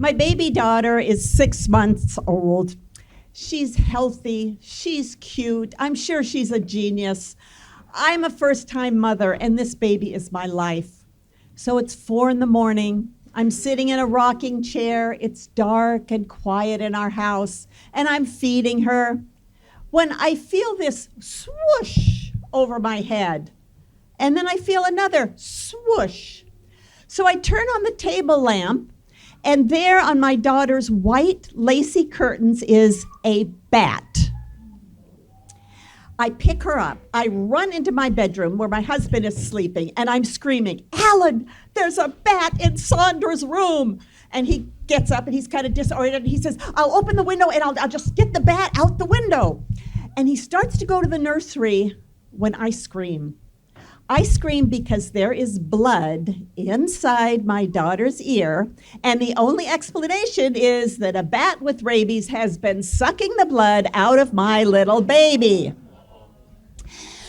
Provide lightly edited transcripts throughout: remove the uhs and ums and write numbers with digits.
My baby daughter is 6 months old. She's healthy, she's cute, I'm sure she's a genius. I'm a first-time mother, and this baby is my life. So it's 4 in the morning. I'm sitting in a rocking chair. It's dark and quiet in our house, and I'm feeding her when I feel this swoosh over my head, and then I feel another swoosh. So I turn on the table lamp, and there on my daughter's white lacy curtains is a bat. I pick her up. I run into my bedroom where my husband is sleeping, and I'm screaming, "Alan, there's a bat in Sandra's room." And he gets up, and he's kind of disoriented. He says, "I'll open the window, and I'll just get the bat out the window." And he starts to go to the nursery when I scream. I scream because there is blood inside my daughter's ear, and the only explanation is that a bat with rabies has been sucking the blood out of my little baby.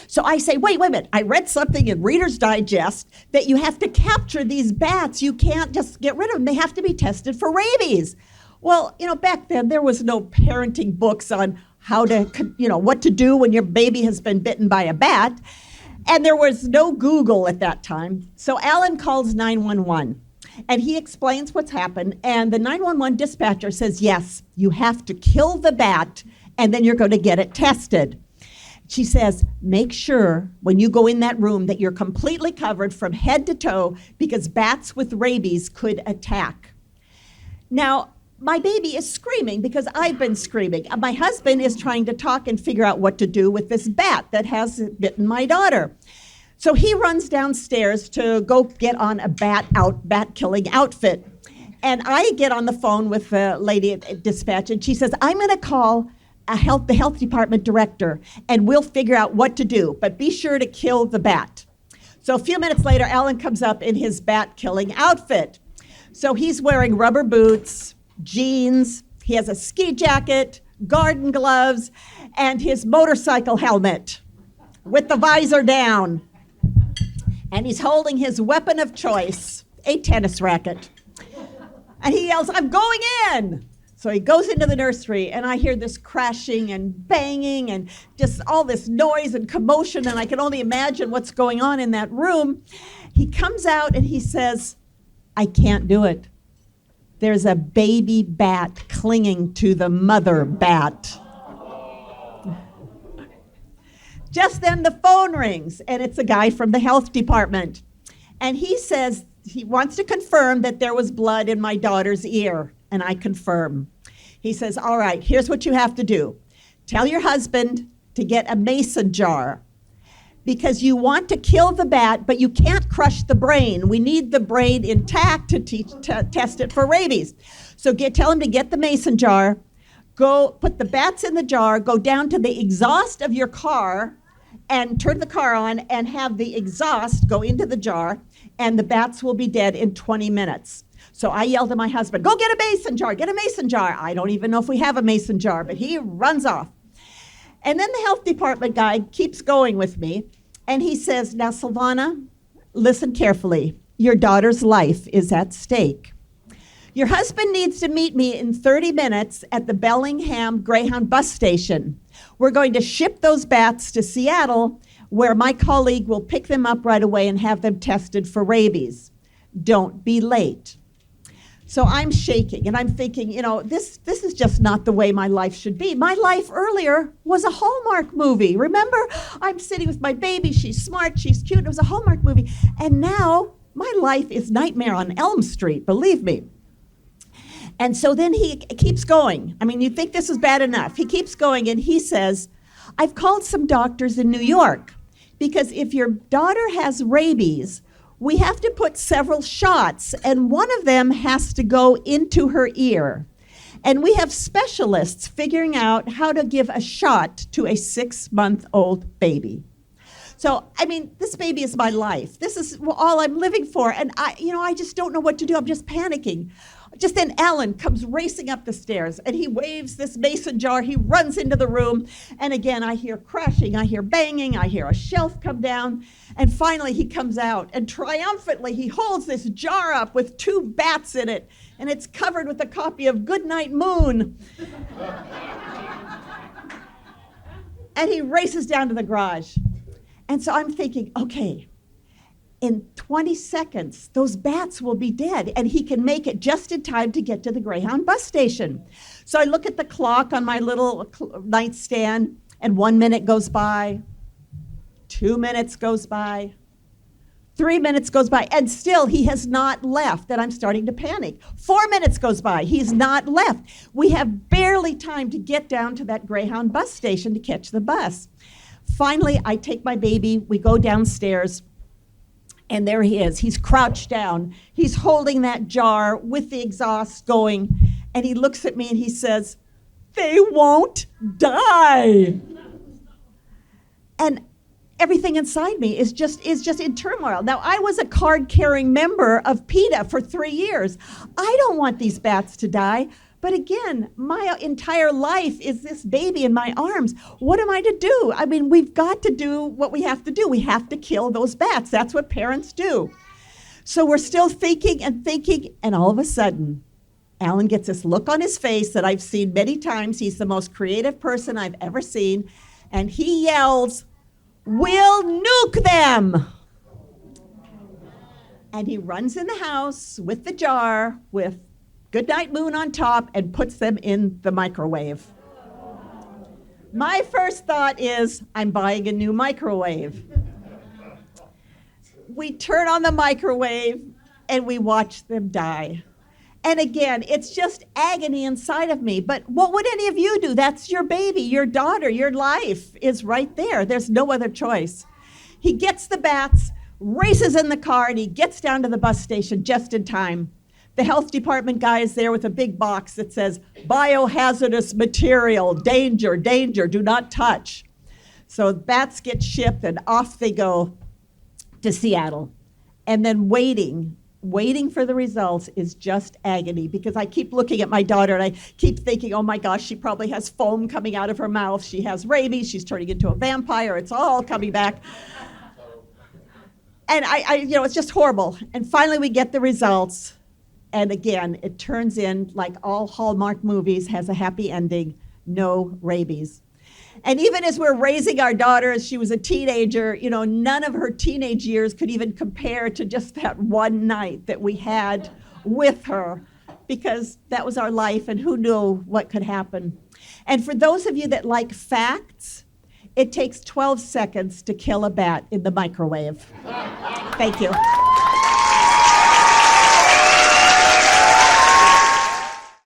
So I say, wait a minute, I read something in Reader's Digest that you have to capture these bats. You can't just get rid of them. They have to be tested for rabies. Well, back then there was no parenting books on how to, what to do when your baby has been bitten by a bat. And there was no Google at that time. So Alan calls 911, and he explains what's happened. And the 911 dispatcher says, yes, you have to kill the bat, and then you're going to get it tested. She says, make sure when you go in that room that you're completely covered from head to toe, because bats with rabies could attack. Now, my baby is screaming because I've been screaming. My husband is trying to talk and figure out what to do with this bat that has bitten my daughter. So he runs downstairs to go get on a bat killing outfit. And I get on the phone with the lady at dispatch, and she says, I'm going to call the health department director, and we'll figure out what to do, but be sure to kill the bat. So a few minutes later, Alan comes up in his bat killing outfit. So he's wearing rubber boots, jeans, he has a ski jacket, garden gloves, and his motorcycle helmet with the visor down. And he's holding his weapon of choice, a tennis racket. And he yells, I'm going in. So he goes into the nursery, and I hear this crashing and banging and just all this noise and commotion, and I can only imagine what's going on in that room. He comes out and he says, I can't do it. There's a baby bat clinging to the mother bat. Just then the phone rings, and it's a guy from the health department. And he says he wants to confirm that there was blood in my daughter's ear, and I confirm. He says, all right, here's what you have to do. Tell your husband to get a mason jar, because you want to kill the bat, but you can't crush the brain. We need the brain intact to test it for rabies. So tell him to get the mason jar, go put the bats in the jar, go down to the exhaust of your car and turn the car on and have the exhaust go into the jar, and the bats will be dead in 20 minutes. So I yelled at my husband, go get a mason jar, get a mason jar. I don't even know if we have a mason jar, but he runs off. And then the health department guy keeps going with me, and he says, now, Silvana, listen carefully. Your daughter's life is at stake. Your husband needs to meet me in 30 minutes at the Bellingham Greyhound bus station. We're going to ship those bats to Seattle, where my colleague will pick them up right away and have them tested for rabies. Don't be late. So I'm shaking, and I'm thinking, this is just not the way my life should be. My life earlier was a Hallmark movie. Remember? I'm sitting with my baby. She's smart. She's cute. It was a Hallmark movie. And now my life is Nightmare on Elm Street, believe me. And so then he keeps going. I mean, you'd think this is bad enough. He keeps going, and he says, I've called some doctors in New York, because if your daughter has rabies, we have to put several shots, and one of them has to go into her ear. And we have specialists figuring out how to give a shot to a 6-month-old baby. So, I mean, this baby is my life. This is all I'm living for. And I just don't know what to do. I'm just panicking. Just then Alan comes racing up the stairs, and he waves this mason jar. He runs into the room, and again, I hear crashing, I hear banging, I hear a shelf come down, and finally he comes out, and triumphantly he holds this jar up with 2 bats in it, and it's covered with a copy of Goodnight Moon. And he races down to the garage. And so I'm thinking, okay, in 20 seconds, those bats will be dead, and he can make it just in time to get to the Greyhound bus station. So I look at the clock on my little nightstand, and 1 minute goes by, 2 minutes goes by, 3 minutes goes by, and still he has not left, and I'm starting to panic. 4 minutes goes by, he's not left. We have barely time to get down to that Greyhound bus station to catch the bus. Finally, I take my baby, we go downstairs, and there he is. He's crouched down. He's holding that jar with the exhaust going, and he looks at me and he says, "They won't die." And everything inside me is just in turmoil. Now, I was a card-carrying member of PETA for 3 years. I don't want these bats to die. But again, my entire life is this baby in my arms. What am I to do? I mean, we've got to do what we have to do. We have to kill those bats. That's what parents do. So we're still thinking, and all of a sudden, Alan gets this look on his face that I've seen many times. He's the most creative person I've ever seen. And he yells, "We'll nuke them!" And he runs in the house with the jar with Goodnight Moon on top and puts them in the microwave. My first thought is, I'm buying a new microwave. We turn on the microwave and we watch them die. And again, it's just agony inside of me. But what would any of you do? That's your baby, your daughter, your life is right there. There's no other choice. He gets the bats, races in the car, and he gets down to the bus station just in time. The health department guy is there with a big box that says, "Biohazardous material, danger, danger, do not touch." So bats get shipped and off they go to Seattle. And then waiting for the results is just agony, because I keep looking at my daughter and I keep thinking, oh my gosh, she probably has foam coming out of her mouth. She has rabies, she's turning into a vampire, it's all coming back. And it's just horrible. And finally we get the results. And again, it turns in, like all Hallmark movies, has a happy ending, no rabies. And even as we're raising our daughter, as she was a teenager, none of her teenage years could even compare to just that one night that we had with her, because that was our life and who knew what could happen. And for those of you that like facts, it takes 12 seconds to kill a bat in the microwave. Thank you.